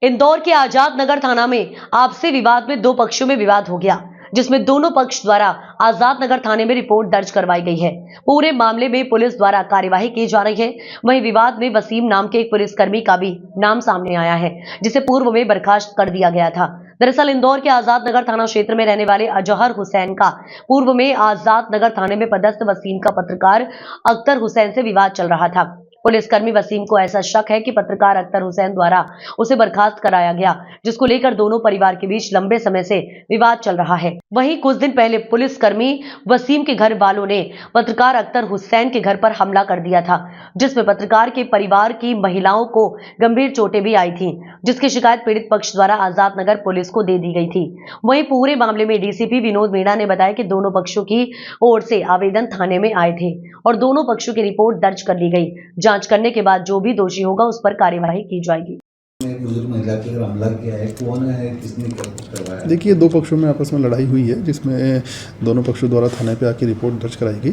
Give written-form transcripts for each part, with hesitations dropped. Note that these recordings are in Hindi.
इंदौर के आजाद नगर थाना में आपसी विवाद में दो पक्षों में विवाद हो गया, जिसमें दोनों पक्ष द्वारा आजाद नगर थाने में रिपोर्ट दर्ज करवाई गई है। पूरे मामले में पुलिस द्वारा कार्यवाही की जा रही है। वहीं विवाद में वसीम नाम के एक पुलिसकर्मी का भी नाम सामने आया है, जिसे पूर्व में बर्खास्त कर दिया गया था। दरअसल इंदौर के आजाद नगर थाना क्षेत्र में रहने वाले अजहर हुसैन का पूर्व में आजाद नगर थाने में पदस्थ वसीम का पत्रकार अख्तर हुसैन से विवाद चल रहा था। पुलिसकर्मी वसीम को ऐसा शक है कि पत्रकार अख्तर हुसैन द्वारा उसे बर्खास्त कराया गया, जिसको लेकर दोनों परिवार के बीच लंबे समय से विवाद चल रहा है। वहीं कुछ दिन पहले पुलिसकर्मी वसीम के घर वालों ने पत्रकार अख्तर हुसैन के घर पर हमला कर दिया था, जिसमें पत्रकार के परिवार की महिलाओं को गंभीर चोटें भी आई थी, जिसकी शिकायत पीड़ित पक्ष द्वारा आजाद नगर पुलिस को दे दी गई थी। वहीं पूरे मामले में डीसीपी विनोद मीणा ने बताया कि दोनों पक्षों की ओर से आवेदन थाने में आए थे और दोनों पक्षों की रिपोर्ट दर्ज कर ली गई। जांच करने के बाद जो भी दोषी होगा उस पर कार्यवाही की जाएगी। बुजुर्ग महिला के ऊपर हमला किया है, कौन है, किसने करवाया? देखिए, दो पक्षों में आपस में लड़ाई हुई है, जिसमें दोनों पक्षों द्वारा थाने पे आके रिपोर्ट दर्ज कराई गई।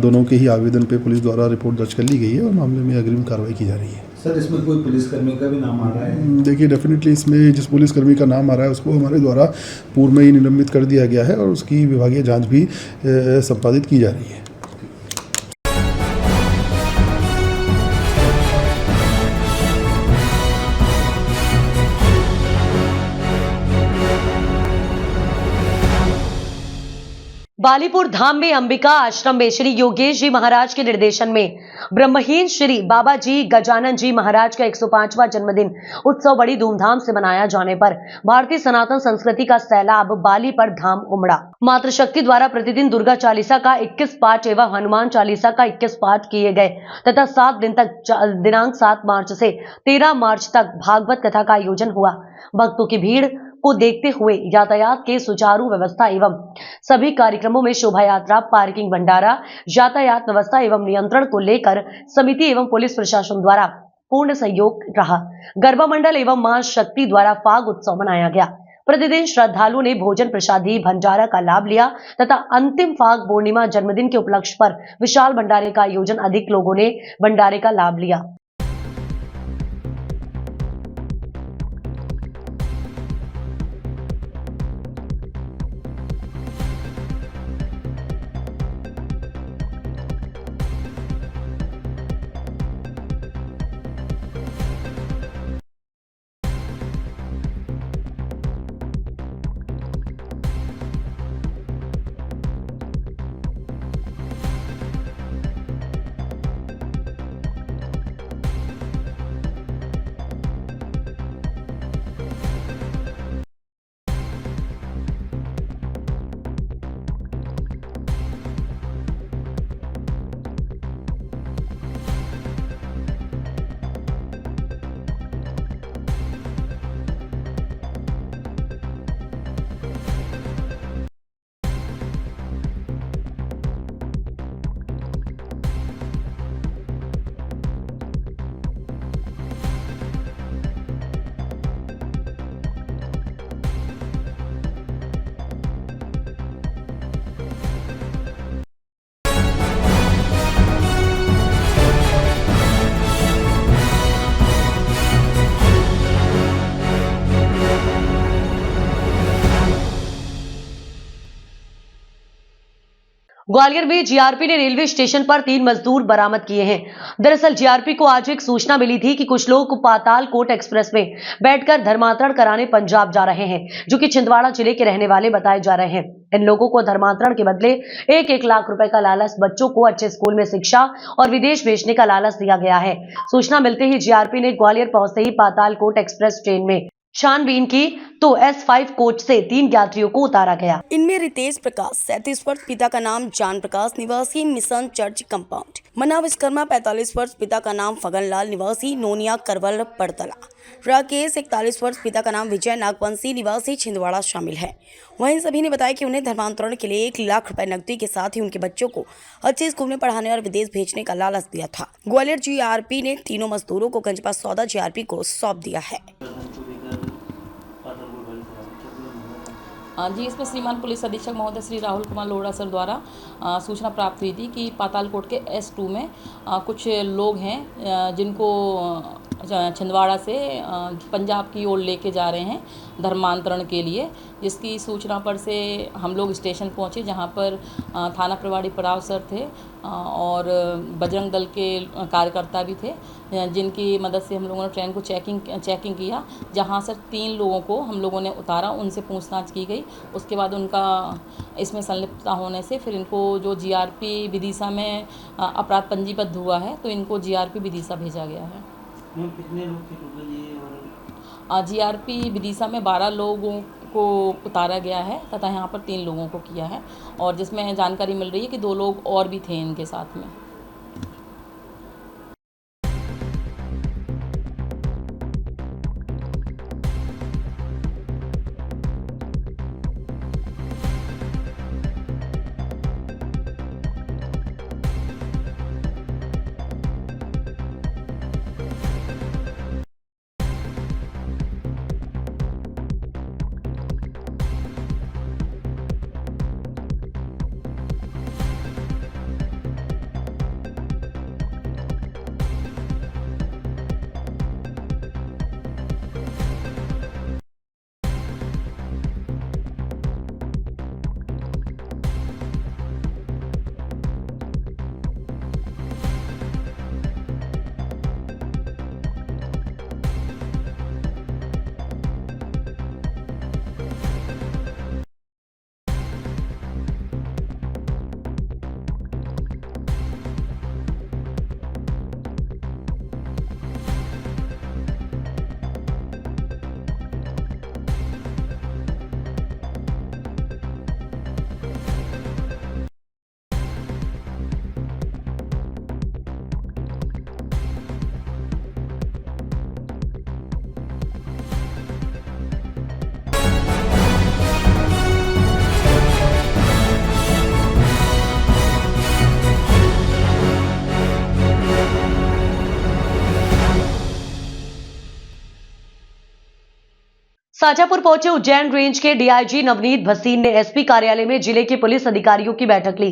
दोनों के ही आवेदन पे पुलिस द्वारा रिपोर्ट दर्ज कर ली गई है और मामले में अग्रिम कार्रवाई की जा रही है। सर, इसमें कोई पुलिसकर्मी का भी नाम आ रहा है? देखिए, डेफिनेटली इसमें जिस पुलिसकर्मी का नाम आ रहा है उसको हमारे द्वारा पूर्व में ही निलंबित कर दिया गया है और उसकी विभागीय जाँच भी संपादित की जा रही है। बालीपुर धाम में अंबिका आश्रम में श्री योगेश जी महाराज के निर्देशन में ब्रह्महीन श्री बाबा जी गजानन जी महाराज का 105वां जन्मदिन उत्सव बड़ी धूमधाम से मनाया जाने पर भारतीय सनातन संस्कृति का सैलाब बाली पर धाम उमड़ा। मातृशक्ति द्वारा प्रतिदिन दुर्गा चालीसा का 21 पाठ एवं हनुमान चालीसा का 21 पाठ किए गए तथा 7 दिन तक दिनांक 7 मार्च से 13 मार्च तक भागवत कथा का आयोजन हुआ। भक्तों की भीड़ को देखते हुए यातायात के सुचारू व्यवस्था एवं सभी कार्यक्रमों में शोभा यात्रा, पार्किंग, भंडारा, यातायात व्यवस्था एवं नियंत्रण को लेकर समिति एवं पुलिस प्रशासन द्वारा पूर्ण सहयोग रहा। गरबा मंडल एवं मां शक्ति द्वारा फाग उत्सव मनाया गया। प्रतिदिन श्रद्धालुओं ने भोजन प्रसादी भंडारा का लाभ लिया तथा अंतिम फाग पूर्णिमा जन्मदिन के उपलक्ष्य पर विशाल भंडारे का आयोजन, अधिक लोगों ने भंडारे का लाभ लिया। ग्वालियर में जीआरपी ने रेलवे स्टेशन पर 3 मजदूर बरामद किए हैं। दरअसल जीआरपी को आज एक सूचना मिली थी कि कुछ लोग पातालकोट एक्सप्रेस में बैठकर धर्मांतरण कराने पंजाब जा रहे हैं, जो कि छिंदवाड़ा जिले के रहने वाले बताए जा रहे हैं। इन लोगों को धर्मांतरण के बदले 1-1 लाख रुपए का लालच, बच्चों को अच्छे स्कूल में शिक्षा और विदेश भेजने का लालच दिया गया है। सूचना मिलते ही जीआरपी ने ग्वालियर पहुंचते ही पातालकोट एक्सप्रेस ट्रेन में छानबीन की तो S5 कोच से 3 यात्रियों को उतारा गया। इनमें रितेश प्रकाश 37 वर्ष, पिता का नाम जान प्रकाश, निवासी मिशन चर्च कंपाउंड, मना विश्वकर्मा 45 वर्ष, पिता का नाम फगनलाल, निवासी नोनिया करवल पड़तला, राकेश 41 वर्ष, पिता का नाम विजय नागवंशी, निवासी छिंदवाड़ा शामिल है। वहीं सभी ने बताया कि उन्हें धर्मांतरण के लिए 1 लाख रुपए नकदी के साथ ही उनके बच्चों को अच्छे स्कूल में पढ़ाने और विदेश भेजने का लालच दिया था। ग्वालियर जीआरपी ने तीनों मजदूरों को गंजपा सौदा जीआरपी को सौंप दिया है। जी, इसमें श्रीमान पुलिस अधीक्षक महोदय श्री राहुल कुमार लोहड़ा सर द्वारा सूचना प्राप्त हुई थी कि पातालकोट के S2 में कुछ लोग हैं जिनको छिंदवाड़ा से पंजाब की ओर लेके जा रहे हैं धर्मांतरण के लिए, जिसकी सूचना पर से हम लोग स्टेशन पहुंचे, जहां पर थाना प्रभारी पराव सर थे और बजरंग दल के कार्यकर्ता भी थे, जिनकी मदद से हम लोगों ने ट्रेन को चेकिंग किया, जहां से 3 लोगों को हम लोगों ने उतारा, उनसे पूछताछ की गई। उसके बाद उनका इसमें संलिप्तता होने से फिर इनको जो जीआरपी विदिशा में अपराध पंजीबद्ध हुआ है, तो इनको जीआरपी विदिशा भेजा गया है। कितने लोग थे टोटल ये? और जीआरपी विदिशा में 12 लोगों को उतारा गया है तथा यहाँ पर 3 लोगों को किया है, और जिसमें जानकारी मिल रही है कि 2 लोग और भी थे इनके साथ में। शाजापुर पहुंचे उज्जैन रेंज के डीआईजी नवनीत भसीन ने एसपी कार्यालय में जिले के पुलिस अधिकारियों की बैठक ली।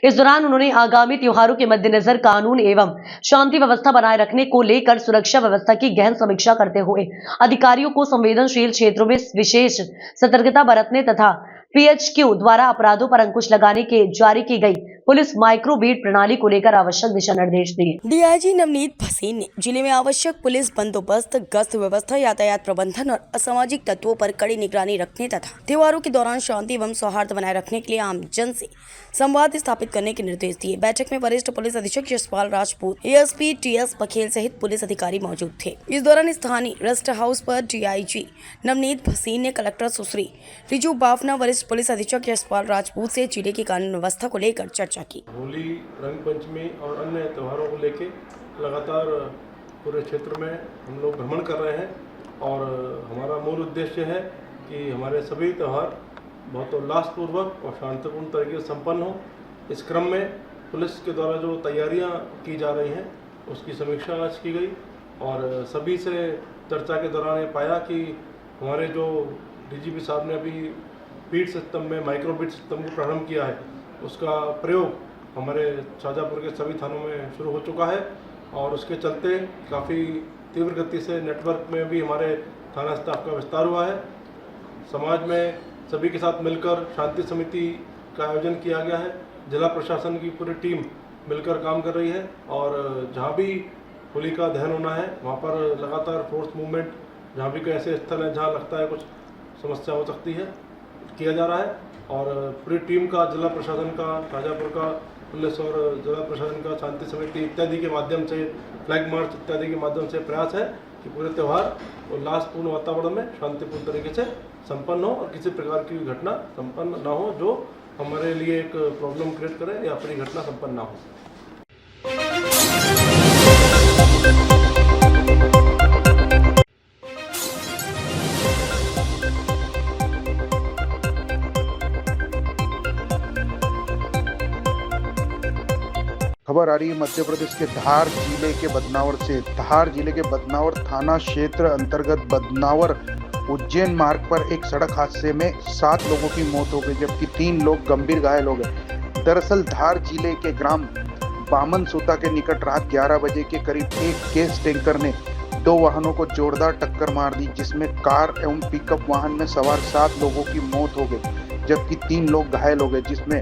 इस दौरान उन्होंने आगामी त्योहारों के मद्देनजर कानून एवं शांति व्यवस्था बनाए रखने को लेकर सुरक्षा व्यवस्था की गहन समीक्षा करते हुए अधिकारियों को संवेदनशील क्षेत्रों में विशेष सतर्कता बरतने तथा पीएचक्यू द्वारा अपराधों पर अंकुश लगाने के जारी की गई पुलिस माइक्रोबीट प्रणाली को लेकर आवश्यक दिशा निर्देश दिए। डीआईजी नवनीत भसीन ने जिले में आवश्यक पुलिस बंदोबस्त, गश्त व्यवस्था, यातायात प्रबंधन और असामाजिक तत्वों पर कड़ी निगरानी रखने तथा त्योहारों के दौरान शांति एवं सौहार्द बनाए रखने के लिए आम जन से संवाद स्थापित करने के निर्देश दिए। बैठक में वरिष्ठ पुलिस अधीक्षक यशपाल राजपूत, एएसपी टीएस बखेल सहित पुलिस अधिकारी मौजूद थे। इस दौरान स्थानीय रेस्ट हाउस पर डीआईजी नवनीत भसीन ने कलेक्टर सुश्री रिजू बाफना, वरिष्ठ पुलिस अधीक्षक यशपाल राजपूत से जिले की कानून व्यवस्था को लेकर चर्चा की। होली, रंग पंचमी और अन्य त्योहारों को लेकर लगातार पूरे क्षेत्र में हम लोग भ्रमण कर रहे हैं और हमारा मूल उद्देश्य है कि हमारे सभी त्यौहार बहुत उल्लासपूर्वक और शांतिपूर्ण तरीके से संपन्न हो। इस क्रम में पुलिस के द्वारा जो तैयारियां की जा रही हैं उसकी समीक्षा आज की गई और सभी से चर्चा के दौरान ये पाया कि हमारे जो डीजीपी साहब ने अभी बीट सिस्टम में माइक्रो बीट सिस्टम को प्रारंभ किया है, उसका प्रयोग हमारे शाजापुर के सभी थानों में शुरू हो चुका है और उसके चलते काफ़ी तीव्र गति से नेटवर्क में भी हमारे थाना स्टाफ का विस्तार हुआ है। समाज में सभी के साथ मिलकर शांति समिति का आयोजन किया गया है। जिला प्रशासन की पूरी टीम मिलकर काम कर रही है और जहाँ भी होली का दहन होना है वहाँ पर लगातार फोर्स मूवमेंट, जहाँ भी कोई ऐसे स्थल है जहाँ लगता है कुछ समस्या हो सकती है, किया जा रहा है और पूरी टीम का जिला प्रशासन का, शाजापुर का पुलिस और जिला प्रशासन का शांति समिति इत्यादि के माध्यम से, फ्लैग मार्च इत्यादि के माध्यम से प्रयास है कि पूरे त्यौहार उल्लासपूर्ण वातावरण में शांतिपूर्ण तरीके से संपन्न हो और किसी प्रकार की घटना संपन्न ना हो जो हमारे लिए एक प्रॉब्लम क्रिएट करे या अपनी घटना संपन्न ना हो। खबर आ रही है मध्य प्रदेश के धार जिले के बदनावर से। धार जिले के बदनावर थाना क्षेत्र अंतर्गत बदनावर उज्जैन मार्ग पर एक सड़क हादसे में 7 लोगों की मौत हो गई जबकि 3 लोग गंभीर घायल हो गए। दरअसल धार जिले के ग्राम बामन सोता के निकट रात 11 बजे के करीब एक गैस टैंकर ने 2 वाहनों को जोरदार टक्कर मार दी, जिसमें कार एवं पिकअप वाहन में सवार 7 लोगों की मौत हो गई, जबकि 3 लोग घायल हो गए, जिसमें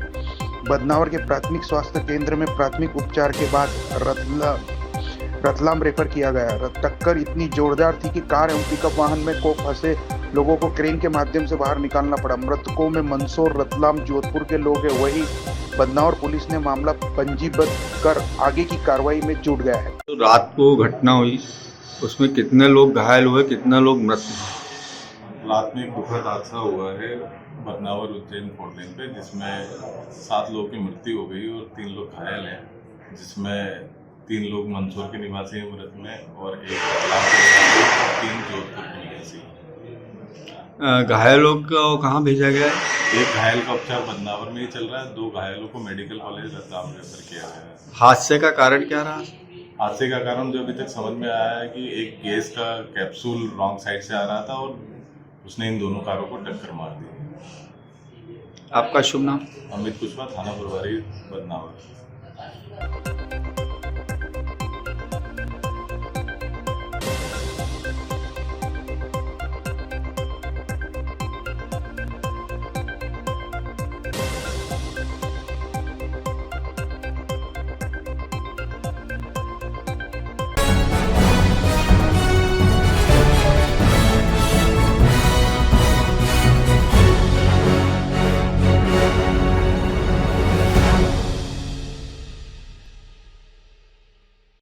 बदनावर के प्राथमिक स्वास्थ्य केंद्र में प्राथमिक उपचार के बाद रतलाम रेफर किया गया। टक्कर इतनी जोरदार थी कि कार एवं पिकअप वाहन में को फंसे लोगों को क्रेन के माध्यम से बाहर निकालना पड़ा। मृतकों में मंदसौर, रतलाम, जोधपुर के लोग हैं। वही बदनावर पुलिस ने मामला पंजीबद्ध कर आगे की कार्रवाई में जुट गया है। तो रात को घटना हुई, उसमें कितने लोग घायल हुए, कितने लोग मृत? रात में एक दुखद हादसा हुआ है बदनावर उज्जैन फोर लेन पे, जिसमें 7 लोगों की मृत्यु हो गई और 3 लोग घायल हैं, जिसमें 3 लोग मंदसौर के निवासी हैं मृत में और 1 3 जोधपुर के निवासी। घायलों को कहाँ भेजा गया है? एक घायल का उपचार बदनावर में ही चल रहा है, 2 घायलों को मेडिकल कॉलेज रतलाम रेफर किया गया है। हादसे का कारण क्या रहा? हादसे का कारण जो अभी तक समझ में आया है कि एक गैस का कैप्सूल रॉन्ग साइड से आ रहा था और उसने इन दोनों कारों को टक्कर मार दी। आपका शुभ नाम? अमित कुशवाहा, थाना प्रभारी बदनावर।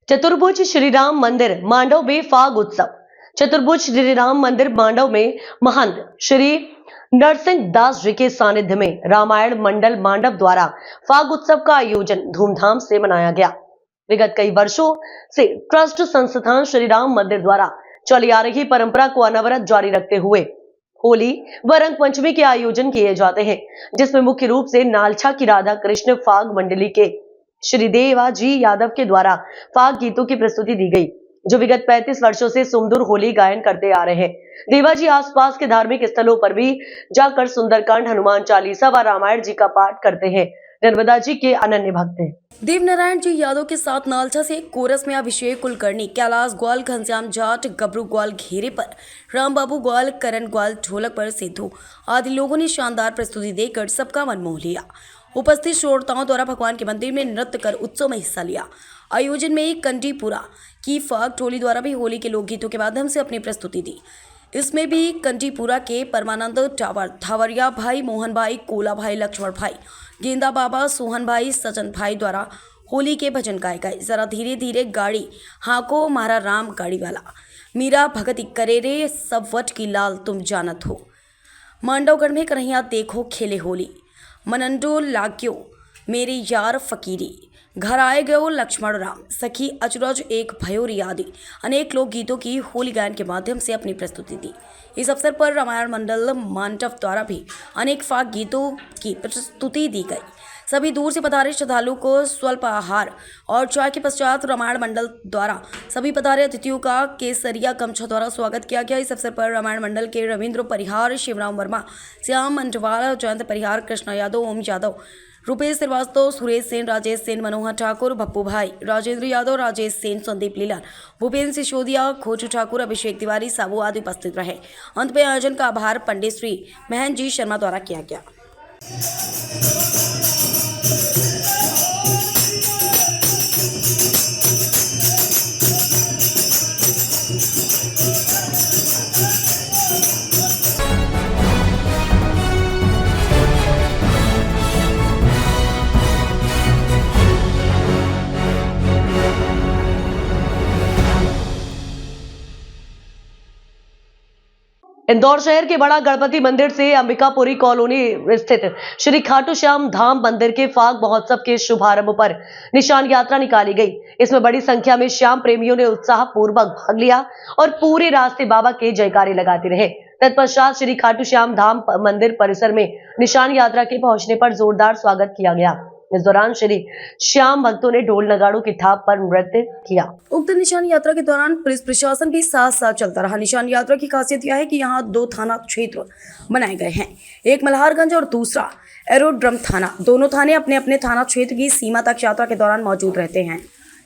चतुर्भुज श्री राम मंदिर मांडव में फाग उत्सव। चतुर्भुज श्री राम मंदिर मांडव में महंत श्री नरसिंह दास जी के सानिध्य में रामायण मंडल मांडव द्वारा फाग उत्सव का आयोजन धूमधाम से मनाया गया। विगत कई वर्षों से ट्रस्ट संस्थान श्री राम मंदिर द्वारा चली आ रही परंपरा को अनवरत जारी रखते हुए होली व रंग पंचमी के आयोजन किए जाते हैं, जिसमें मुख्य रूप से नालछा की राधा कृष्ण फाग मंडली के श्री देवाजी यादव के द्वारा फाग गीतों की प्रस्तुति दी गई, जो विगत 35 वर्षों से सुमधुर होली गायन करते आ रहे हैं। देवाजी आसपास के धार्मिक स्थलों पर भी जाकर सुंदरकांड, हनुमान चालीसा व रामायण जी का पाठ करते हैं। नर्मदा जी के अनन्य भक्त हैं। देवनारायण जी यादव के साथ नालछा से कोरस में अभिषेक कुलकर्णी, कैलाश ग्वाल, घनश्याम जाट, गबरू ग्वाल घेरे पर, राम बाबू ग्वाल, करण ग्वाल ढोलक पर, सिद्धू आदि लोगों ने शानदार प्रस्तुति देकर सबका मन मोह लिया। उपस्थित श्रोताओं द्वारा भगवान के मंदिर में नृत्य कर उत्सव में हिस्सा लिया। आयोजन में कंटीपुरा की फाग टोली द्वारा भी होली के लोकगीतों के माध्यम से अपनी प्रस्तुति दी। इसमें भी कंटीपुरा के परमानंद टावर, धावरिया भाई, मोहन भाई, कोला भाई, लक्ष्मण भाई, गेंदा बाबा, सोहन भाई, सजन भाई द्वारा होली के भजन गाए गए। जरा धीरे धीरे गाड़ी हाको मारा राम गाड़ी वाला, मीरा भगति करे रे सब वट की लाल तुम जानत हो, मांडवगढ़ में कन्हैया देखो खेले होली, मनंडो लाग्यो मेरे यार फकीरी, घर आए गयो लक्ष्मण राम, सखी अचरज एक भयोरी आदि अनेक लोक गीतों की होली गायन के माध्यम से अपनी प्रस्तुति दी। इस अवसर पर रामायण मंडल मांडव द्वारा भी अनेक फाग गीतों की प्रस्तुति दी गई। सभी दूर से पधारे श्रद्धालुओं को स्वल्प आहार और चाय के पश्चात रामायण मंडल द्वारा सभी पधारे अतिथियों का केसरिया गमछा द्वारा स्वागत किया गया। इस अवसर पर रामायण मंडल के रविंद्र परिहार, शिवराम वर्मा, श्याम मंटवाल, जयंत परिहार, कृष्णा यादव, ओम यादव, रुपेश श्रीवास्तव, सुरेश सेन, राजेश सेन, मनोहर ठाकुर, भप्पू भाई, राजेंद्र यादव, राजेश सेन, संदीप लीला, भूपेन्द्र सिसोदिया, खोजू ठाकुर, अभिषेक तिवारी, साबू आदि उपस्थित रहे। अंत में आयोजन का आभार पंडित श्री महन जी शर्मा द्वारा किया गया। इंदौर शहर के बड़ा गणपति मंदिर से अंबिकापुरी कॉलोनी स्थित श्री खाटू श्याम धाम मंदिर के फाग महोत्सव के शुभारंभ पर निशान यात्रा निकाली गई। इसमें बड़ी संख्या में श्याम प्रेमियों ने उत्साह पूर्वक भाग लिया और पूरे रास्ते बाबा के जयकारे लगाते रहे। तत्पश्चात श्री खाटू श्याम धाम मंदिर परिसर में निशान यात्रा के पहुंचने पर जोरदार स्वागत किया गया। इस दौरान श्री श्याम भक्तों ने ढोल नगाड़ों की थाप पर नृत्य किया। उक्त निशान यात्रा के दौरान पुलिस प्रशासन भी साथ साथ चलता रहा। निशान यात्रा की खासियत यह है कि यहाँ 2 थाना क्षेत्र बनाए गए हैं, एक मल्हारगंज और दूसरा एरोड्रम थाना। दोनों थाने अपने अपने थाना क्षेत्र की सीमा तक यात्रा के दौरान मौजूद रहते हैं।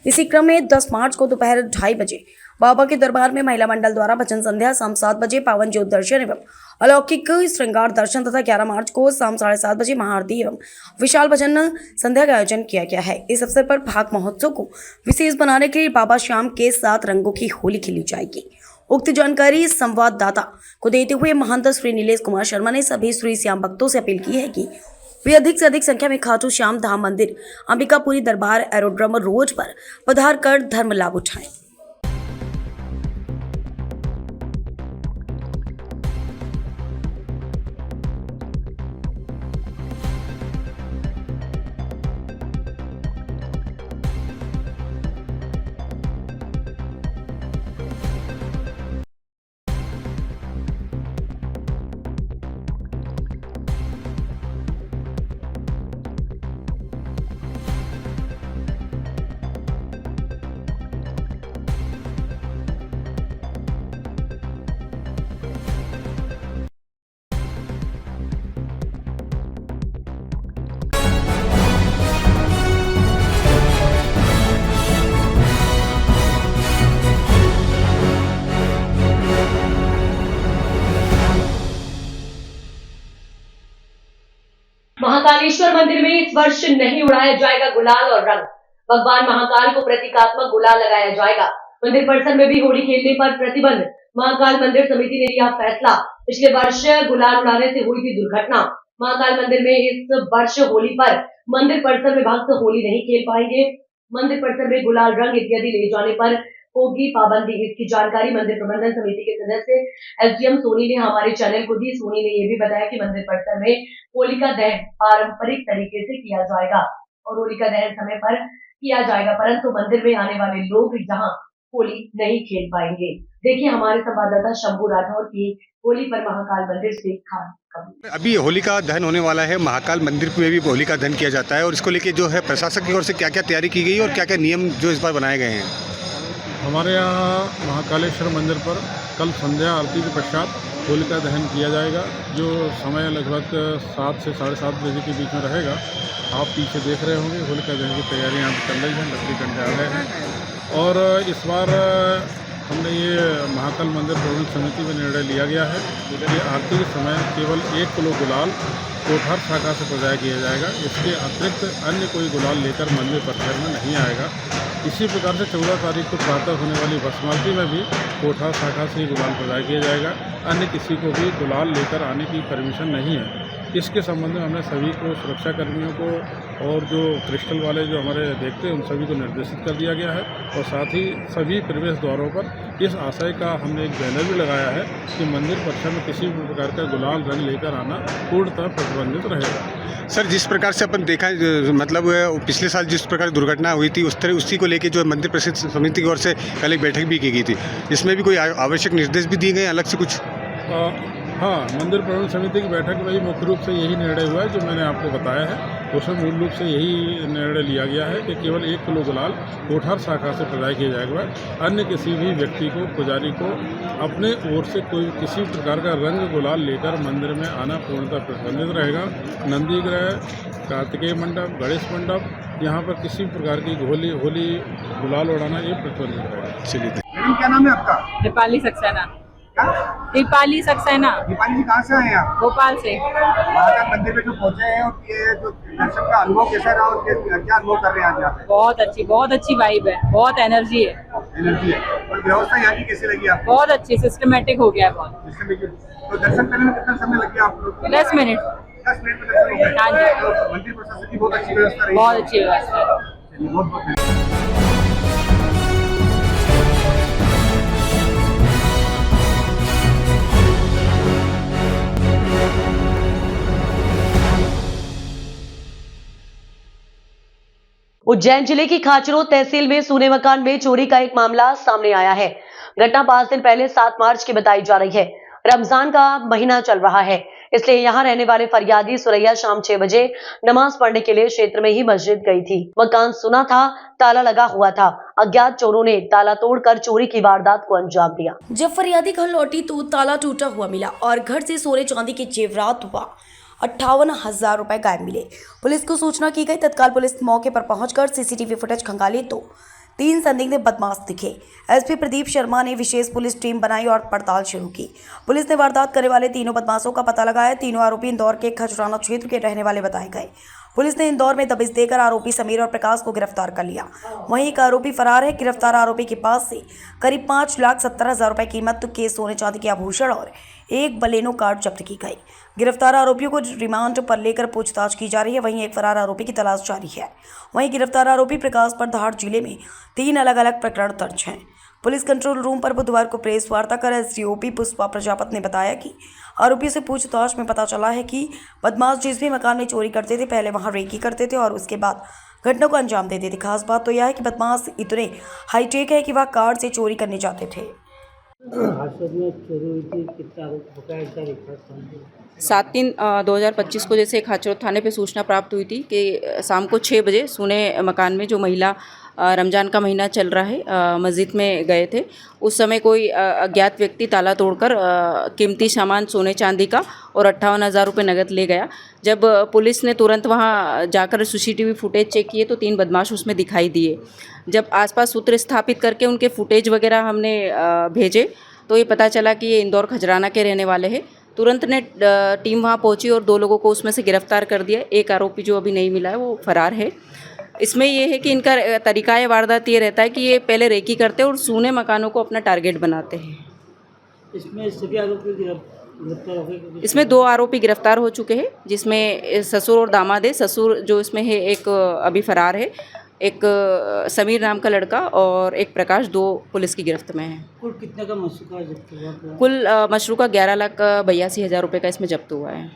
इसी क्रम में 10 मार्च को दोपहर 2:30 बजे बाबा के दरबार में महिला मंडल द्वारा भजन संध्या शाम 7 बजे, पावन ज्योत दर्शन एवं अलौकिक श्रृंगार दर्शन तथा 11 मार्च को शाम 7:30 बजे महाआरती एवं विशाल भजन संध्या का आयोजन किया गया है। इस अवसर पर फाग महोत्सव को विशेष बनाने के लिए बाबा श्याम के 7 रंगों की होली खेली जाएगी। उक्त जानकारी संवाददाता को देते हुए महंत श्री नीलेश कुमार शर्मा ने सभी श्री श्याम भक्तों से अपील की है कि वे अधिक से अधिक संख्या में खाटू श्याम धाम मंदिर, अंबिकापुरी दरबार एरोड्रम रोड पर पधार कर धर्म लाभ उठाएं। महाकालेश्वर मंदिर में इस वर्ष नहीं उड़ाया जाएगा गुलाल और रंग। भगवान महाकाल को प्रतीकात्मक गुलाल लगाया जाएगा। मंदिर परिसर में भी होली खेलने पर प्रतिबंध। महाकाल मंदिर समिति ने लिया फैसला। पिछले वर्ष गुलाल उड़ाने से हुई थी दुर्घटना। महाकाल मंदिर में इस वर्ष होली पर मंदिर परिसर में भक्त होली नहीं खेल पाएंगे। मंदिर परिसर में गुलाल, रंग इत्यादि ले जाने पर होगी पाबंदी। इसकी जानकारी मंदिर प्रबंधन समिति के सदस्य एसडीएम सोनी ने हमारे चैनल को दी। सोनी ने यह भी बताया कि मंदिर परिसर में होलिका दहन पारंपरिक तरीके से किया जाएगा और होलिका दहन समय पर किया जाएगा, परंतु मंदिर में आने वाले लोग यहाँ होली नहीं खेल पाएंगे। देखिए हमारे संवाददाता शंभू राठौर की होली पर महाकाल मंदिर से खास खबर। अभी होलिका दहन होने वाला है। महाकाल मंदिर में भी होलिका दहन किया जाता है और इसको लेके जो है प्रशासन की ओर से क्या क्या तैयारी की गई और क्या क्या नियम जो इस बार बनाए गए हैं। हमारे यहाँ महाकालेश्वर मंदिर पर कल संध्या आरती के पश्चात होलिका दहन किया जाएगा, जो समय लगभग 7 से 7:30 बजे के बीच में रहेगा। आप पीछे देख रहे होंगे होलिका दहन की तैयारियाँ यहाँ चल रही हैं, लकड़ी कंडे आ गए हैं। और इस बार हमने ये महाकाल मंदिर प्रबंधन समिति में निर्णय लिया गया है कि आरती के समय केवल 1 किलो गुलाल कोठार शाखा से प्रदाय किया जाएगा। इसके अतिरिक्त अन्य कोई गुलाल लेकर मंदिर परिसर में नहीं आएगा। इसी प्रकार से 14 तारीख को प्रातः होने वाली भस्मारती में भी कोठार शाखा से ही गुलाल प्रदाय किया जाएगा। अन्य किसी को भी गुलाल लेकर आने की परमिशन नहीं है। इसके संबंध में हमने सभी को, सुरक्षा कर्मियों को और जो क्रिस्टल वाले जो हमारे देखते हैं उन सभी को निर्देशित कर दिया गया है और साथ ही सभी प्रवेश द्वारों पर इस आशय का हमने एक बैनर भी लगाया है कि मंदिर परिसर में किसी भी प्रकार का गुलाल रंग लेकर आना पूर्णतः प्रतिबंधित रहेगा। सर, जिस प्रकार से अपन देखा मतलब पिछले साल जिस प्रकार दुर्घटना हुई थी उसी को लेके जो मंदिर परिषद समिति की ओर से कल एक बैठक भी की गई थी, इसमें भी कोई आवश्यक निर्देश भी दिए गए अलग से कुछ? हाँ, मंदिर प्रबंधन समिति की बैठक में मुख्य रूप से यही निर्णय हुआ है जो मैंने आपको बताया है। उसमें मूल रूप से यही निर्णय लिया गया है कि केवल 1 किलो गुलाल कोठार शाखा से प्रदाय किया जाएगा। अन्य किसी भी व्यक्ति को, पुजारी को अपने ओर से कोई किसी प्रकार का रंग गुलाल लेकर मंदिर में आना पूर्णतः प्रतिबंधित रहेगा। नंदी ग्रह, कार्तिकेय मंडप, गणेश मंडप, यहाँ पर किसी प्रकार की होली गुलाल उड़ाना ये प्रतिबंधित रहेगा। चलिए, क्या नाम है आपका? दीपाली सक्सेना। दीपाली सक्सेना। दीपाली जी कहाँ से आए हैं आप? भोपाल से। महाकाल मंदिर में जो पहुँचे हैं और ये जो दर्शन का अनुभव कैसा रहा और क्या अनुभव कर रहे हैं आज यहाँ पे? बहुत अच्छी वाइब है, बहुत एनर्जी है। और व्यवस्था यहाँ की कैसी लगी आपको? बहुत अच्छी, सिस्टमेटिक हो गया है बहुत। तो दर्शन करने में कितना समय लग गया आप लोग? 10 मिनट। 10 मिनट में दर्शन हो गए? हाँ जी। तो मंदिर प्रशासन की बहुत अच्छी व्यवस्था रही। बहुत अच्छी व्यवस्था है। बहुत बहुत उज्जैन जिले की खाचरो तहसील में सोने मकान में चोरी का एक मामला सामने आया है। घटना 5 दिन पहले 7 मार्च की बताई जा रही है। रमजान का महीना चल रहा है, इसलिए यहां रहने वाले फरियादी सुरैया शाम 6 बजे नमाज पढ़ने के लिए क्षेत्र में ही मस्जिद गई थी। मकान सुना था, ताला लगा हुआ था। अज्ञात चोरों ने ताला तोड़कर चोरी की वारदात को अंजाम दिया। जब फरियादी घर लौटी तो ताला टूटा हुआ मिला और घर से सोने चांदी के जेवरात व 58,000 रुपए गायब मिले। पुलिस को सूचना की गई। तत्काल पुलिस मौके पर पहुंचकर सीसीटीवी फुटेज खंगाली तो 3 संदिग्ध बदमाश दिखे। एसपी प्रदीप शर्मा ने विशेष पुलिस टीम बनाई और पड़ताल शुरू की। पुलिस ने वारदात करने वाले तीनों बदमाशों का पता लगाया। तीनों आरोपी इंदौर के खजराना क्षेत्र के रहने वाले बताए गए। पुलिस ने इंदौर में दबिश देकर आरोपी समीर और प्रकाश को गिरफ्तार कर लिया। वहीं एक आरोपी फरार है। गिरफ्तार आरोपी के पास से करीब 5,70,000 रुपए कीमत के सोने चांदी के आभूषण और एक बलेनो कार जब्त की गई। गिरफ्तार आरोपियों को रिमांड पर लेकर पूछताछ की जा रही है। वहीं एक फरार आरोपी की तलाश जारी है। वहीं गिरफ्तार आरोपी प्रकाश पर धार जिले में 3 अलग-अलग प्रकरण दर्ज हैं। पुलिस कंट्रोल रूम पर बुधवार को प्रेस वार्ता कर एसडीओपी पुष्पा प्रजापति ने बताया कि आरोपी से पूछताछ में पता चला है कि बदमाश जिस भी मकान में चोरी करते थे पहले वहां रेकी करते थे और उसके बाद घटना को अंजाम देते थे। खास बात तो यह है कि बदमाश इतने हाईटेक है कि वह कार से चोरी करने जाते थे। 7/3/2025 को जैसे हाथरस थाने पे सूचना प्राप्त हुई थी कि शाम को 6 बजे सोने मकान में जो महिला रमज़ान का महीना चल रहा है मस्जिद में गए थे। उस समय कोई अज्ञात व्यक्ति ताला तोड़कर कीमती सामान सोने चांदी का और 58,000 रुपये नगद ले गया। जब पुलिस ने तुरंत वहां जाकर सीसीटीवी फुटेज चेक किए तो 3 बदमाश उसमें दिखाई दिए। जब आसपास सूत्र स्थापित करके उनके फुटेज वगैरह हमने भेजे तो ये पता चला कि ये इंदौर खजराना के रहने वाले हैं। तुरंत ने टीम वहाँ पहुंची और 2 लोगों को उसमें से गिरफ्तार कर दिया। एक आरोपी जो अभी नहीं मिला है वो फरार है। इसमें ये है कि इनका तरीका वारदात ये रहता है कि ये पहले रेकी करते हैं और सूने मकानों को अपना टारगेट बनाते हैं। इसमें सभी आरोपी गिरफ्तार हो गए। इसमें 2 आरोपी गिरफ्तार हो चुके हैं जिसमें ससुर और दामाद है। ससुर जो इसमें है एक अभी फरार है, एक समीर नाम का लड़का और एक प्रकाश, 2 पुलिस की गिरफ्त में है। कुल कितने का मशरूका जब्त हुआ? कुल मशरूका 11,82,000 रुपये का इसमें जब्त हुआ है।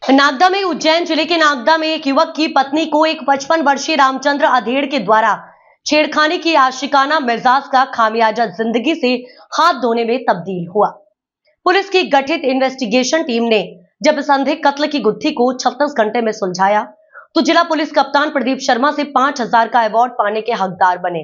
नागदा में उज्जैन जिले के नागदा में एक युवक की पत्नी को एक 55 वर्षीय रामचंद्र अधेड़ के द्वारा छेड़खानी की आशिकाना मिजाज का खामियाजा जिंदगी से हाथ धोने में तब्दील हुआ। पुलिस की गठित इन्वेस्टिगेशन टीम ने जब संदिग्ध कत्ल की गुत्थी को 36 घंटे में सुलझाया तो जिला पुलिस कप्तान प्रदीप शर्मा से 5,000 का अवार्ड पाने के हकदार बने।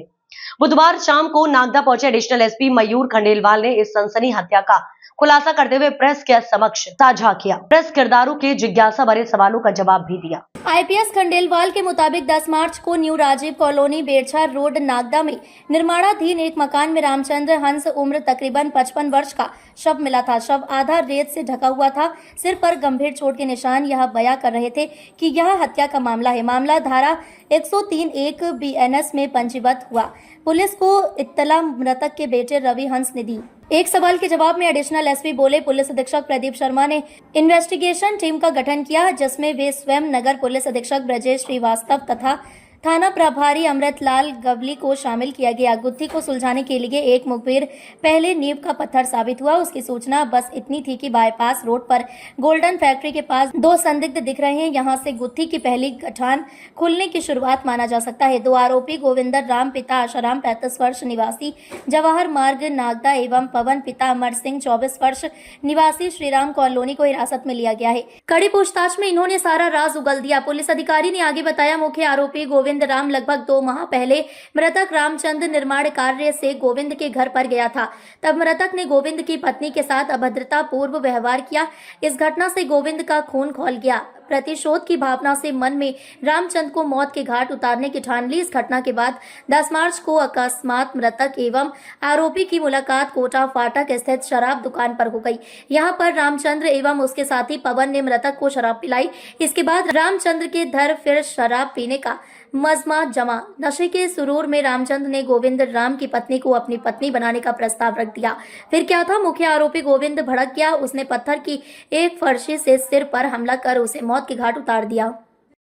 बुधवार शाम को नागदा पहुंचे एडिशनल एसपी मयूर खंडेलवाल ने इस सनसनी हत्या का खुलासा करते हुए प्रेस के समक्ष साझा किया। प्रेस किरदारों के जिज्ञासा भरे सवालों का जवाब भी दिया। आईपीएस खंडेलवाल के मुताबिक 10 मार्च को new Rajiv colony Bedchha road Nagda में निर्माणाधीन एक मकान में रामचंद्र हंस उम्र तकरीबन 55 वर्ष का शव मिला था। शव आधा रेत से ढका हुआ था। सिर पर गंभीर चोट के निशान यह बयां कर रहे थे कि यह हत्या का मामला है। मामला धारा 103(1) BNS में पंजीबद्ध हुआ। पुलिस को इत्तला मृतक के बेटे रवि हंस ने दी। एक सवाल के जवाब में एडिशनल एसपी बोले, पुलिस अधीक्षक प्रदीप शर्मा ने इन्वेस्टिगेशन टीम का गठन किया जिसमें वे स्वयं नगर पुलिस अधीक्षक ब्रजेश श्रीवास्तव तथा थाना प्रभारी अमृतलाल गवली को शामिल किया गया। गुत्थी को सुलझाने के लिए एक मुखबिर पहले नींव का पत्थर साबित हुआ। उसकी सूचना बस इतनी थी कि बाईपास रोड पर गोल्डन फैक्ट्री के पास 2 संदिग्ध दिख रहे हैं। यहां से गुत्थी की पहली गठान खुलने की शुरुआत माना जा सकता है। 2 आरोपी गोविंदर राम पिता आशाराम 35 वर्ष निवासी जवाहर मार्ग नागदा एवं पवन पिता अमर सिंह 24 वर्ष निवासी श्रीराम कॉलोनी को हिरासत में लिया गया है। कड़ी पूछताछ में इन्होंने सारा राज उगल दिया। पुलिस अधिकारी ने आगे बताया, मुख्य आरोपी गोविंद राम लगभग 2 माह पहले मृतक रामचंद्र निर्माण कार्य से गोविंद के घर पर गया था। तब मृतक ने गोविंद की पत्नी के साथ अभद्रता पूर्व व्यवहार किया। इस घटना से गोविंद का खून खौल गया। प्रतिशोध की भावना से मन में रामचंद्र को मौत के घाट उतारने की ठान ली। इस घटना के बाद 10 मार्च को अकस्मात मृतक एवं आरोपी की मुलाकात कोटा फाटक स्थित शराब दुकान पर हो गई। यहां पर रामचंद्र एवं उसके साथी पवन ने मृतक को शराब पिलाई। इसके बाद रामचंद्र के घर फिर शराब पीने का मजमा जमा। नशे के सुरूर में रामचंद्र ने गोविंद राम की पत्नी को अपनी पत्नी बनाने का प्रस्ताव रख दिया। फिर क्या था, मुख्य आरोपी गोविंद भड़क गया। उसने पत्थर की एक फर्शी से सिर पर हमला कर उसे मौत के घाट उतार दिया।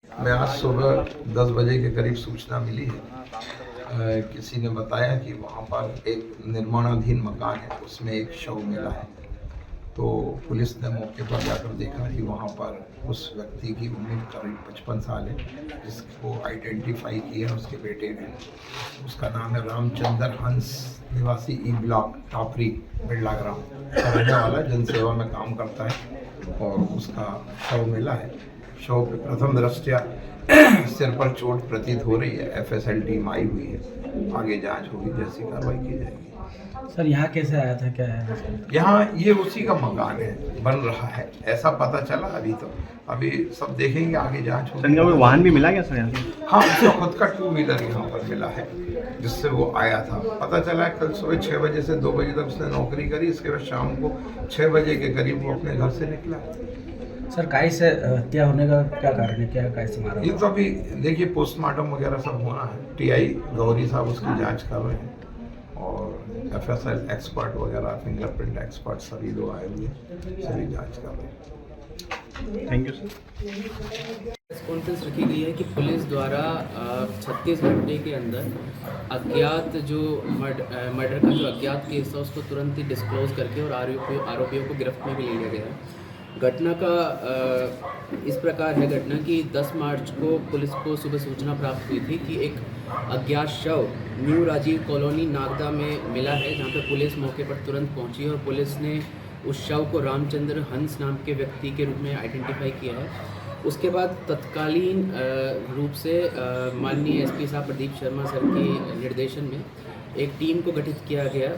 मैं आज सुबह 10 बजे के करीब सूचना मिली है। किसी ने बताया कि वहाँ पर एक निर्माणाधीन मकान है, उसमें एक शव मिला है। तो पुलिस ने मौके पर जाकर देखा कि वहाँ पर उस व्यक्ति की उम्र करीब 55 साल है, जिसको आइडेंटिफाई किया उसके बेटे ने। उसका नाम है रामचंद्र हंस, निवासी ई ब्लॉक टापरी बिरला ग्राम का रहने वाला, जनसेवा में काम करता है और उसका शव मिला है। शव पे प्रथम दृष्टया सिर पर चोट प्रतीत हो रही है। एफएसएल टीम आई हुई है, आगे जांच होगी, जैसी कार्रवाई की जाएगी। सर यहाँ कैसे आया था, क्या है? यहाँ ये उसी का मकान है, बन रहा है, ऐसा पता चला। अभी सब देखेंगे, आगे जांच होगी। वाहन भी मिला क्या सर यहाँ? हाँ, उसका खुद का 2 व्हीलर यहाँ पर मिला है, जिससे वो आया था। पता चला है कल सुबह 6 बजे से 2 बजे तक उसने नौकरी करी। इसके बाद शाम को 6 बजे के करीब वो अपने घर से निकला। सर काय से हत्या होने का क्या कारण है, क्या काय से मारा? ये तो अभी देखिए पोस्टमार्टम वगैरह सब होना है। टीआई गौरी साहब उसकी जांच कर रहे हैं और एफएसएल एक्सपर्ट वगैरह, फिंगरप्रिंट एक्सपर्ट सभी लोग आए हुए, सभी जांच कर रहे हैं। Thank you sir. Press conference रखी गई है कि पुलिस द्वारा 36 घंटे के अंदर अज्ञात जो मर्डर का जो अज्ञात केस है उसको तुरंत ही डिस्क्लोज करके और आरोपियों को गिरफ्त में भी लिया गया है। घटना का इस प्रकार है घटना कि 10 मार्च को पुलिस को सुबह सूचना प्राप्त हुई थी कि एक अज्ञात शव न्यू राजीव कॉलोनी नागदा में मिला है, जहां पर पुलिस मौके पर तुरंत पहुंची और पुलिस ने उस शव को रामचंद्र हंस नाम के व्यक्ति के रूप में आइडेंटिफाई किया है। उसके बाद तत्कालीन रूप से माननीय एसपी साहब प्रदीप शर्मा सर के निर्देशन में एक टीम को गठित किया गया।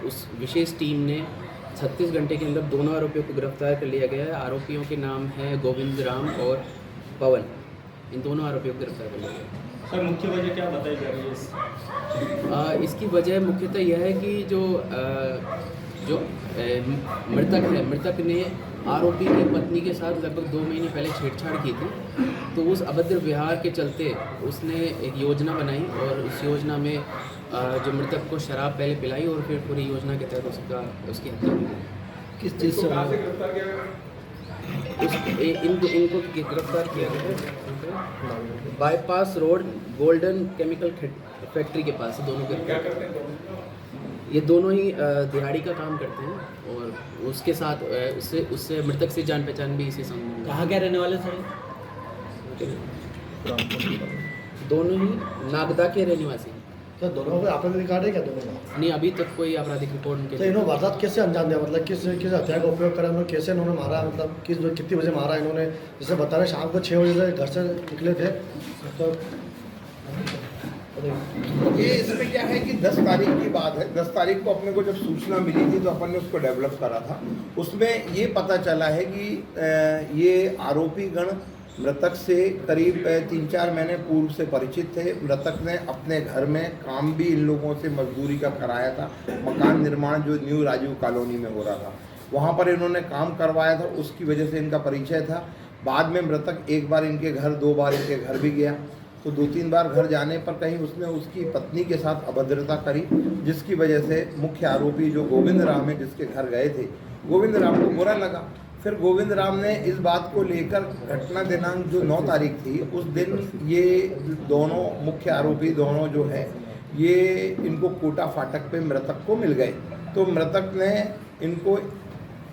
उस विशेष टीम ने 36 घंटे के अंदर दोनों आरोपियों को गिरफ्तार कर लिया गया है। आरोपियों के नाम है गोविंद राम और पवन। इन दोनों आरोपियों को गिरफ्तार कर लिया गया। सर मुख्य वजह क्या बताई जा रही है? इसकी वजह मुख्यतः यह है कि जो मृतक ने आरोपी की पत्नी के साथ लगभग 2 महीने पहले छेड़छाड़ की थी, तो उस अभद्र व्यवहार के चलते उसने एक योजना बनाई और उस योजना में जो मृतक को शराब पहले पिलाई और फिर पूरी योजना के तहत उसकी हत्या की। किस चीज़ से इनको गिरफ्तार किया गया bypass road golden chemical factory के पास दोनों गिरफ्तार। ये दोनों ही दिहाड़ी का काम करते हैं और उसके साथ उससे मृतक से जान पहचान भी इसी संबंध। कहाँ के रहने वाले सर? दोनों ही नागदा के रहने वासी। सर दोनों को आपराधिक रिकॉर्ड है क्या दोनों का? नहीं, अभी तक कोई आपराधिक रिकॉर्ड उनके। तो इन्होंने वारदात कैसे अंजाम दिया, मतलब किस हथियार का उपयोग करा, उन्होंने कैसे इन्होंने मारा, मतलब कितनी बजे मारा इन्होंने? जैसे बता रहे शाम को 6 बजे से घर से निकले थे, तो ये इसमें क्या है कि 10 तारीख की बात है। 10 तारीख को अपने को जब सूचना मिली थी तो अपन ने उसको डेवलप करा था। उसमें ये पता चला है कि ये आरोपी गण मृतक से करीब 3-4 महीने पूर्व से परिचित थे। मृतक ने अपने घर में काम भी इन लोगों से मजदूरी का कराया था। मकान निर्माण जो न्यू राजीव कॉलोनी में हो रहा था, वहाँ पर इन्होंने काम करवाया था, उसकी वजह से इनका परिचय था। बाद में मृतक एक बार इनके घर, 2 बार इनके घर भी गया, तो 2-3 बार घर जाने पर कहीं उसने उसकी पत्नी के साथ अभद्रता करी, जिसकी वजह से मुख्य आरोपी जो गोविंद राम है, जिसके घर गए थे, गोविंद राम को बुरा लगा। फिर गोविंद राम ने इस बात को लेकर घटना दिनांक जो 9 तारीख थी, उस दिन ये दोनों मुख्य आरोपी दोनों जो है ये इनको कोटा फाटक पे मृतक को मिल गए। तो मृतक ने इनको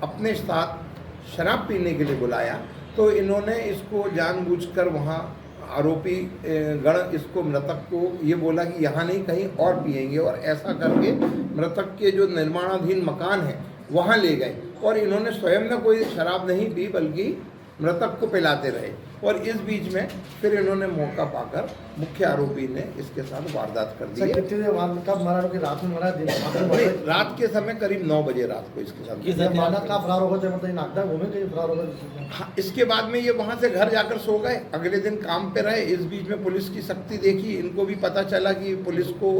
अपने साथ शराब पीने के लिए बुलाया, तो इन्होंने इसको जानबूझकर वहाँ आरोपी गण इसको मृतक को ये बोला कि यहाँ नहीं कहीं और पिएंगे, और ऐसा करके मृतक के जो निर्माणाधीन मकान है वहाँ ले गए और इन्होंने स्वयं ने कोई शराब नहीं पी बल्कि मृतक को पिलाते रहे। और इस बीच में फिर इन्होंने मौका पाकर मुख्य आरोपी ने इसके साथ वारदात कर दी। कब मारा? रात में मारा, दिन रात के समय करीब 9 बजे रात को इसके साथ फरार हो गए, मतलब नागदा घूमे कहीं फरार हो गए। हाँ, इसके बाद में ये वहाँ से घर जाकर सो गए, अगले दिन काम पे रहे। इस बीच में पुलिस की सख्ती देखी, इनको भी पता चला कि पुलिस को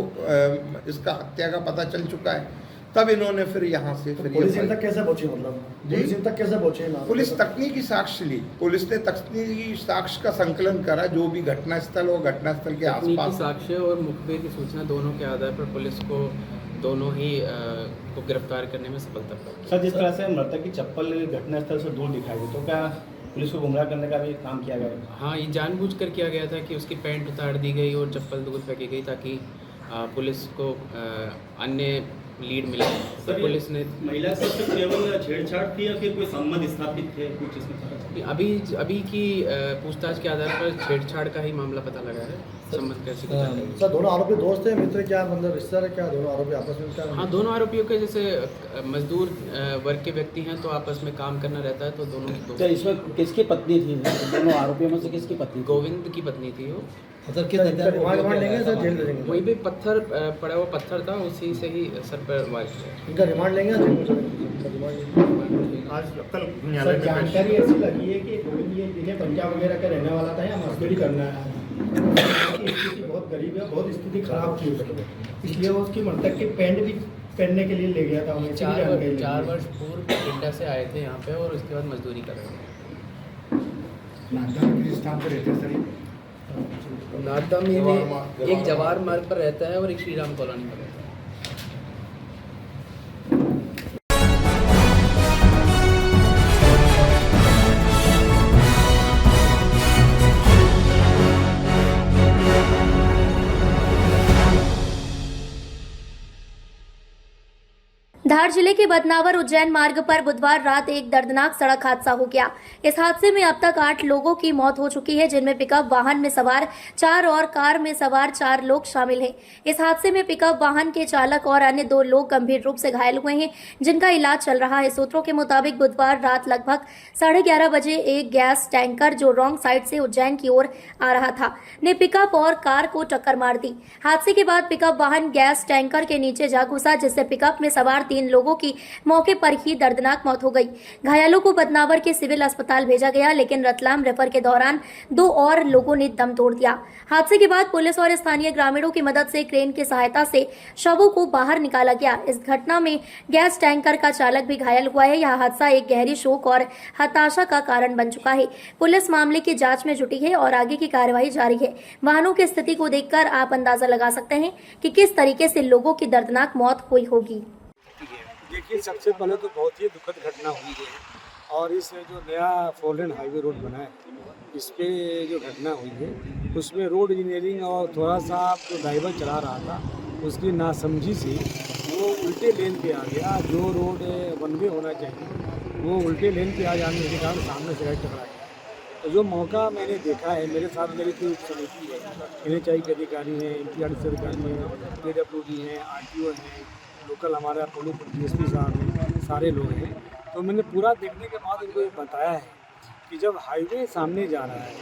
इसका हत्या का पता चल चुका है, तब इन्होंने फिर यहाँ से फिर पुलिस तक कैसे पहुंची, मतलब पुलिस तक कैसे पहुंची? पुलिस तकनीकी साक्ष्य ली, पुलिस ने तकनीकी साक्ष्य का संकलन करा, जो भी घटनास्थल और घटनास्थल के आसपास साक्ष्य और मुखबिर की सूचना दोनों के आधार पर पुलिस को दोनों ही को गिरफ्तार करने में सफलता प्राप्त। सर जिस तरह से मृतक की चप्पल घटनास्थल से दूर दिखाई दी, तो क्या पुलिस को गुमराह करने का भी काम किया गया? हाँ, ये जानबूझकर किया गया था कि उसकी पैंट उतार दी गई और चप्पल दूर फेंकी गई ताकि पुलिस को अन्य लीड मिला तो पुलिस ने महिला से सिर्फ केवल छेड़छाड़ थी या फिर कोई संबंध स्थापित थे कुछ इसमें? अभी की पूछताछ के आधार पर छेड़छाड़ का ही मामला पता लगा है। संबंध कैसे पता लगा? सर दोनों आरोपी दोस्त हैं, मित्र क्या मतलब रिश्तेदार क्या दोनों आरोपी आपस में क्या? हाँ, दोनों आरोपियों के जैसे मजदूर वर्ग के व्यक्ति हैं तो आपस में काम करना रहता है, तो दोनों की दोस्त। इसमें किसकी पत्नी थी? दोनों आरोपियों में से किसकी पत्नी? गोविंद की पत्नी थी वो। रिमांड लेंगे सर, जेल भेजेंगे? वही भी पत्थर पड़ा हुआ पत्थर था, उसी से ही सर पर वार किया। इनका रिमांड लेंगे या आज कल जानकारी ऐसी लगी है कि गोविंद ये जिले पंजाब वगैरह का रहने वाला था या मजदूरी करना है। स्थिति बहुत गरीब है, बहुत स्थिति खराब थी उसकी, इसलिए वो उसकी मृतक के पैंट भी पहनने के लिए ले गया था। 4 वर्ष पूर्व इंडिया से आए थे यहाँ पे और उसके बाद मजदूरी कर रहे थे। नागदा में एक जवाहर मार्ग पर रहता है और एक श्री राम कॉलोनी में रहता है। धार जिले के बदनावर उज्जैन मार्ग पर बुधवार रात एक दर्दनाक सड़क हादसा हो गया। इस हादसे में अब तक 8 लोगों की मौत हो चुकी है, जिनमें पिकअप वाहन में सवार 4 और कार में सवार 4 लोग शामिल हैं। इस हादसे में पिकअप वाहन के चालक और अन्य 2 लोग गंभीर रूप से घायल हुए हैं, जिनका इलाज चल रहा है। सूत्रों के मुताबिक बुधवार रात लगभग 11:30 बजे एक गैस टैंकर जो रॉन्ग साइड से उज्जैन की ओर आ रहा था ने पिकअप और कार को टक्कर मार दी। हादसे के बाद पिकअप वाहन गैस टैंकर के नीचे जा घुसा, जिससे पिकअप में सवार 3 लोगों की मौके पर ही दर्दनाक मौत हो गई। घायलों को बदनावर के सिविल अस्पताल भेजा गया, लेकिन रतलाम रेफर के दौरान 2 और लोगों ने दम तोड़ दिया। हादसे के बाद पुलिस और स्थानीय ग्रामीणों की मदद से क्रेन की सहायता से शवों को बाहर निकाला गया। इस घटना में गैस टैंकर का चालक भी घायल हुआ है। यह हादसा एक गहरी शोक और हताशा का कारण बन चुका है। पुलिस मामले की जांच में जुटी है और आगे की कार्यवाही जारी है। वाहनों की स्थिति को देखकर आप अंदाजा लगा सकते हैं कि किस तरीके से लोगों की दर्दनाक मौत हुई होगी। देखिए, सबसे पहले तो बहुत ही दुखद घटना हुई है और इस जो नया 4 लेन हाईवे रोड बना है, इस पे जो घटना हुई है उसमें रोड इंजीनियरिंग और थोड़ा सा जो ड्राइवर चला रहा था उसकी नासमझी से वो उल्टे लेन पे आ गया। जो रोड 1 वे होना चाहिए वो उल्टे लेन पे आ जाने के कारण सामने से गाड़ी टकरा गया। तो जो मौका मैंने देखा है, मेरे साथ मेरी कोई समिति है, NHI के अधिकारी हैं, MPRDC अधिकारी हैं, PWD हैं, RTO हैं, लोकल हमारा पुलिस DSP साहब हैं, सारे लोग हैं। तो मैंने पूरा देखने के बाद उनको ये बताया है कि जब हाईवे सामने जा रहा है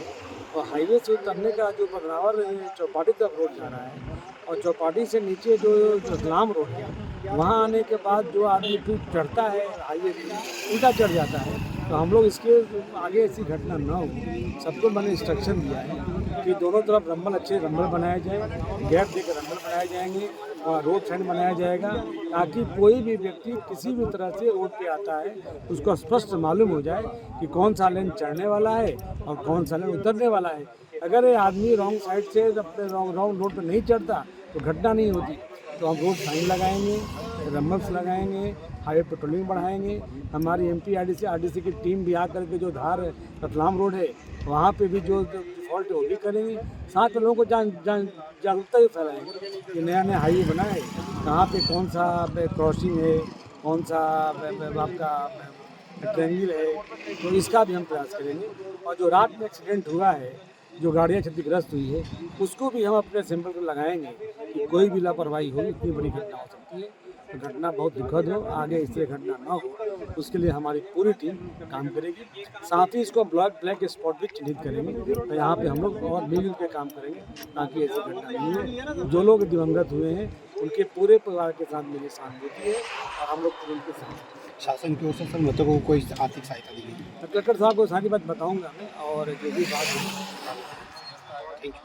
और हाईवे से उतरने का जो बदनावर चौपाटी तक रोड जा रहा है और चौपाटी से नीचे जो रतलाम रोड है, वहाँ आने के बाद जो आदमी फिर चढ़ता है हाईवे उल्टा चढ़ जाता है। तो हम लोग इसके आगे ऐसी घटना ना हो, सबको मैंने इंस्ट्रक्शन दिया है कि दोनों तरफ रंबल अच्छे रंबल बनाए जाए, गैप देकर रंबल बनाए जाएंगे और रोड साइड बनाया जाएगा, ताकि कोई भी व्यक्ति किसी भी तरह से रोड पे आता है उसको स्पष्ट मालूम हो जाए कि कौन सा लेन चढ़ने वाला है और कौन सा लेन उतरने वाला है। अगर ये आदमी रॉन्ग साइड से अपने रॉन्ग रोड पर नहीं चढ़ता तो घटना नहीं होती। तो हम रोड साइन लगाएंगे, रंबल्स लगाएंगे, हाईवे पेट्रोलिंग बढ़ाएंगे। हमारी MPRDC RDC की टीम भी आकर के जो धार रतलाम रोड है वहाँ पे भी जो डिफॉल्ट है वो भी करेंगे। साथ में लोगों को जागरूकता भी फैलाएंगे कि नया नया हाईवे बना है, कहाँ पे कौन सा क्रॉसिंग है, कौन सा आपका ट्रेंगल है, तो इसका भी हम प्रयास करेंगे। और जो रात में एक्सीडेंट हुआ है, जो गाड़ियाँ क्षतिग्रस्त हुई है, उसको भी हम अपने सैंपल पर लगाएंगे कि कोई भी लापरवाही हो, इतनी बड़ी घटना हो सकती है। तो घटना बहुत दुखद हो, आगे इससे घटना ना हो, उसके लिए हमारी पूरी टीम काम करेगी। साथ ही इसको ब्लैक स्पॉट भी चिन्हित करेंगे। तो यहाँ पे हम लोग और मिलजुल के काम करेंगे ताकि ऐसी घटना नहीं हो। जो लोग दिवंगत हुए हैं उनके पूरे परिवार के साथ मेरी सहानुभूति है और हम लोग उनके साथ शासन की ओर से सर मृतकों को कोई आर्थिक सहायता दी गई? कलेक्टर साहब को सारी बात बताऊँगा मैं और जो भी बात है। Thank you.